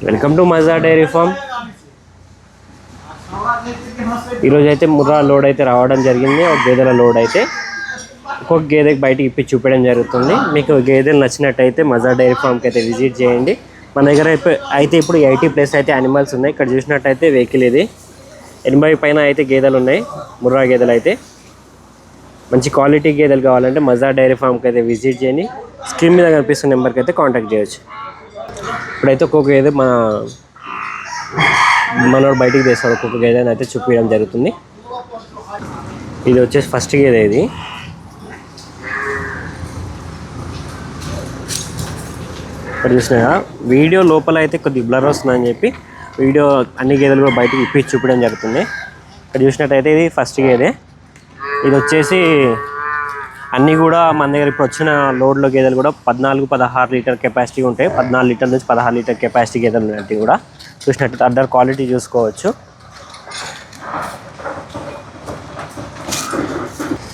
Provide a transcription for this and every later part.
Welcome to మజా dairy farm. ఈరోజు అయితే ముర్రా లోడ్ అయితే రావడం జరిగింది. ఒక గేదెల లోడ్ అయితే ఒక్కొక్క గేదెకి బయటికి ఇప్పి చూపించడం జరుగుతుంది. మీకు గేదెలు నచ్చినట్టయితే మజా డైరీ ఫామ్కి అయితే విజిట్ చేయండి. మన దగ్గర అయితే ఇప్పుడు 80+ అయితే యానిమల్స్ ఉన్నాయి. ఇక్కడ చూసినట్టయితే వెహికల్ ఇది 80 పైన అయితే గేదెలు ఉన్నాయి. ముర్రా గేదెలు అయితే మంచి క్వాలిటీ గేదెలు కావాలంటే మజా డైరీ ఫామ్కి అయితే విజిట్ చేయండి. స్క్రీన్ మీద కనిపిస్తున్న నెంబర్కి అయితే కాంటాక్ట్ చేయొచ్చు. ఇప్పుడైతే ఒక్కొక్క గేదె మనోడు బయటికి తీస్తాడు. ఒక్కొక్క గేదెని అయితే చూపించడం జరుగుతుంది. ఇది వచ్చేసి ఫస్ట్ గేదె. ఇది ఇక్కడ చూసినా వీడియో లోపల అయితే కొద్దిగా బ్లర్ వస్తుందని చెప్పి వీడియో అన్ని గేదెలు కూడా బయటకు ఇప్పి చూపించడం జరుగుతుంది. ఇక్కడ చూసినట్టయితే ఇది ఫస్ట్ గేదె. ఇది వచ్చేసి అన్నీ కూడా మన దగ్గర ఇప్పుడు వచ్చిన లోడ్లో గేదెలు కూడా 14-16 లీటర్ కెపాసిటీ ఉంటాయి. 14 లీటర్ నుంచి 16 లీటర్ కెపాసిటీ గేదెలు ఉన్నాయి. కూడా చూసినట్టు అడ్డర్ క్వాలిటీ చూసుకోవచ్చు.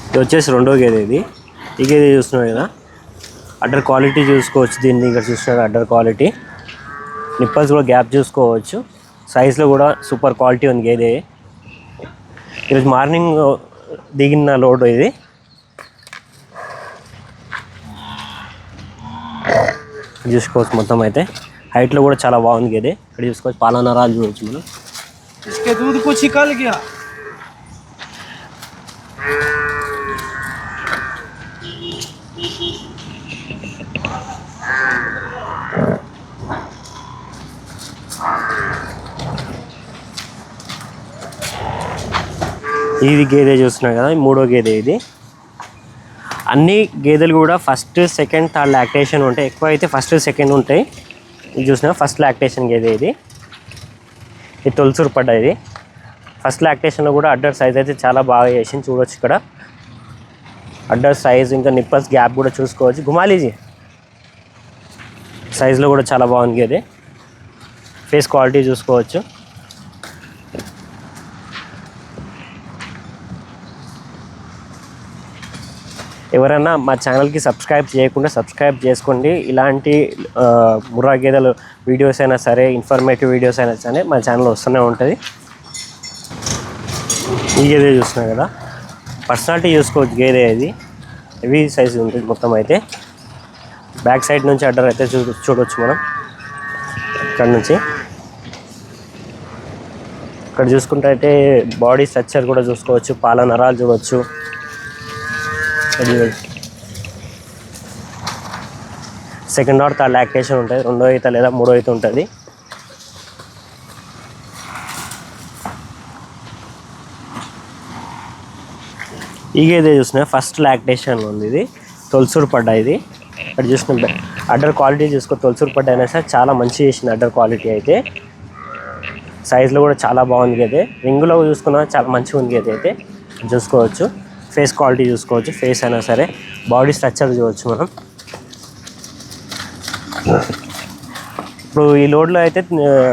ఇది వచ్చేసి రెండో గేదె. ఇది ఈ గేదె చూస్తున్నాం కదా, అడ్డర్ క్వాలిటీ చూసుకోవచ్చు. దీన్ని ఇక్కడ చూసినారు అడ్డర్ క్వాలిటీ. నిప్పల్స్ కూడా గ్యాప్ చూసుకోవచ్చు. సైజులో కూడా సూపర్ క్వాలిటీ ఉంది గేదె. ఈరోజు మార్నింగ్ దిగిన లోడ్ ఇది. చూసుకోవచ్చు మొత్తం అయితే హైట్లో కూడా చాలా బాగుంది గేదె. ఇక్కడ చూసుకోవచ్చు పాల నరాలు చూడవచ్చు మనం. ఇది గేదె చూస్తున్నాం కదా, మూడో గేదె ఇది. అన్ని గేదెలు కూడా ఫస్ట్, సెకండ్, థర్డ్ లాక్టేషన్ ఉంటాయి. ఎక్కువ అయితే ఫస్ట్, సెకండ్ ఉంటాయి. ఇది చూసినా ఫస్ట్ లాక్టేషన్ గేదె ఇది. ఇది తొలసూరు పడ్డ. ఇది ఫస్ట్ లాక్టేషన్లో కూడా అడ్డర్ సైజ్ అయితే చాలా బాగా చేసింది. చూడవచ్చు ఇక్కడ అడ్డర్ సైజ్, ఇంకా నిప్పల్స్ గ్యాప్ కూడా చూసుకోవచ్చు. గుమాలీజీ సైజులో కూడా చాలా బాగుంది గేదె. ఫేస్ క్వాలిటీ చూసుకోవచ్చు. ఎవరైనా మా ఛానల్కి సబ్స్క్రైబ్ చేయకుండా సబ్స్క్రైబ్ చేసుకోండి. ఇలాంటి ముర్రా గేదెలు వీడియోస్ అయినా సరే, ఇన్ఫర్మేటివ్ వీడియోస్ అయినా సరే మా ఛానల్ వస్తూనే ఉంటుంది. ఈ గేదె చూస్తున్నాం కదా, పర్సనాలిటీ చూసుకోవచ్చు. గేదె ఇది హెవీ సైజు ఉంటుంది మొత్తం అయితే. బ్యాక్ సైడ్ నుంచి అడ్డర్ అయితే చూడవచ్చు మనం. ఇక్కడ నుంచి ఇక్కడ చూసుకుంటే అయితే బాడీ స్ట్రక్చర్ కూడా చూసుకోవచ్చు. పాల నరాలు చూడవచ్చు. సెకండ్ ఆర్ థర్డ్ లాక్టేషన్ ఉంటుంది. రెండో ఈత లేదా మూడో ఈత ఉంటుంది. ఈ గేదె చూసిన ఫస్ట్ లాక్టేషన్ ఉంది. ఇది తొలసూరు పడ్డ. ఇది ఇక్కడ చూసిన అడ్డర్ క్వాలిటీ చూసుకో. తొలసూరు పడ్డ అయినా సరే చాలా మంచి చేసింది అడ్డర్ క్వాలిటీ అయితే. సైజులో కూడా చాలా బాగుంది గేదె. రింగులో చూసుకున్నా చాలా మంచిగా ఉంది గేదె అయితే చూసుకోవచ్చు. ఫేస్ క్వాలిటీ చూసుకోవచ్చు. ఫేస్ అయినా సరే బాడీ స్ట్రక్చర్ చూడవచ్చు మనం. ఇప్పుడు ఈ లోడ్లో అయితే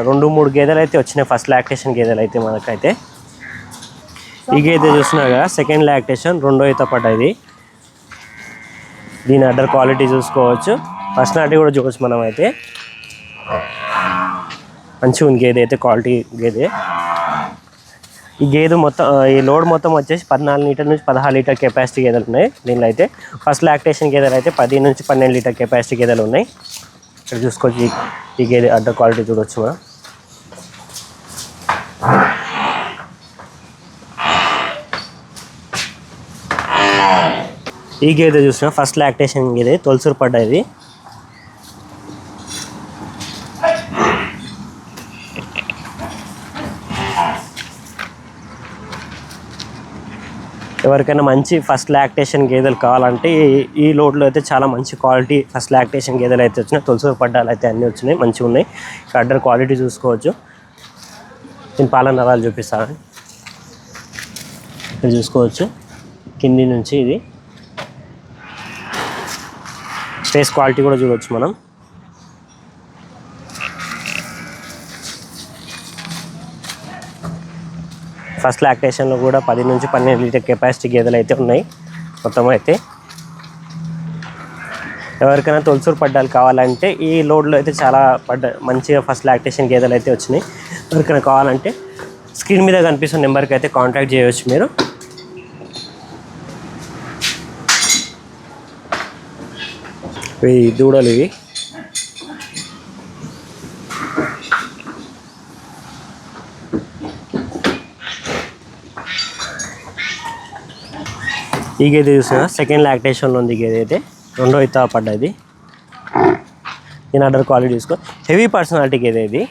2-3 గేదెలు అయితే వచ్చినాయి. ఫస్ట్ లాక్టేషన్ గేదెలు అయితే మనకైతే. ఈ గేదె చూసినా కదా సెకండ్ లాక్టేషన్, రెండో ఈత పడ్డది. దీని అడ్డర్ క్వాలిటీ చూసుకోవచ్చు. పర్సనాలిటీ కూడా చూడవచ్చు మనం అయితే. మంచిగా ఉంది గేదె అయితే, క్వాలిటీ గేదె. ఈ గేదె మొత్తం, ఈ లోడ్ మొత్తం వచ్చేసి 14 లీటర్ నుంచి 16 లీటర్ కెపాసిటీ గేదెలు ఉన్నాయి దీనిలో అయితే. ఫస్ట్ లాక్టేషన్ గేదెలు అయితే 10 నుంచి 12 లీటర్ కెపాసిటీ గేదెలు ఉన్నాయి. ఇక్కడ చూసుకోవచ్చు. ఈ గేదె అడ్డర్ క్వాలిటీ చూడవచ్చు మనం. ఈ గేదె చూసిన ఫస్ట్ లాక్టేషన్ గేదె తొలసూరు పడ్డ. ఇది ఎవరికైనా మంచి ఫస్ట్ లాక్టేషన్ గేదెలు కావాలంటే ఈ లోడ్లో అయితే చాలా మంచి క్వాలిటీ ఫస్ట్ లాక్టేషన్ గేదెలు అయితే వచ్చినాయి. తొలసూరు పడ్డాలు అయితే అన్నీ వచ్చినాయి, మంచిగా ఉన్నాయి. అడ్డర్ క్వాలిటీ చూసుకోవచ్చు. నేను పాల నరాలు చూపిస్తాను. ఇది చూసుకోవచ్చు కింది నుంచి. ఇది ఫేస్ క్వాలిటీ కూడా చూడవచ్చు మనం. ఫస్ట్ లాక్టేషన్లో కూడా 10 నుంచి 12 లీటర్ కెపాసిటీ గేదెలు అయితే ఉన్నాయి మొత్తం అయితే. ఎవరికైనా తొలసూరు పడ్డాలు కావాలంటే ఈ లోడ్లో అయితే చాలా మంచిగా ఫస్ట్ లాక్టేషన్ గేదెలు అయితే వచ్చినాయి. ఎవరికైనా కావాలంటే స్క్రీన్ మీద కనిపిస్తున్న నెంబర్కి అయితే కాంటాక్ట్ చేయవచ్చు మీరు. ఇవి దూడలు ఇవి. ఈ గేదె చూసిన సెకండ్ లాక్టేషన్లో ఉంది గేదె అయితే, రెండో ఇతా పడ్డది. దీని ఆర్డర్ క్వాలిటీ చూసుకో. హెవీ పర్సనాలిటీ గేదె ఇది,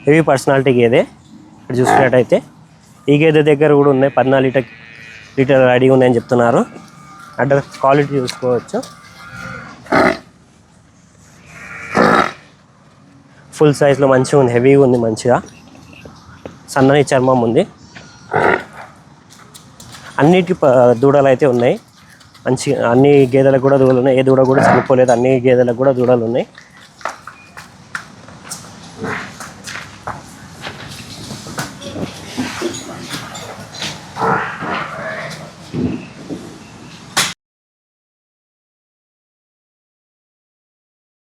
హెవీ పర్సనాలిటీ గేదె. ఇక్కడ చూసుకున్నట్టయితే ఈ గేదె దగ్గర కూడా ఉన్నాయి 14 లీటర్ రెడీగా ఉన్నాయని చెప్తున్నారు. ఆర్డర్ క్వాలిటీ చూసుకోవచ్చు. ఫుల్ సైజ్లో మంచిగా ఉంది, హెవీగా ఉంది, మంచిగా సన్నని చర్మం ఉంది. అన్నిటి దూడలు అయితే ఉన్నాయి మంచిగా. అన్ని గేదెలకు కూడా దూడలు ఉన్నాయి, ఏ దూడ కూడా చనిపోలేదు. అన్ని గేదెలకు కూడా దూడలు ఉన్నాయి.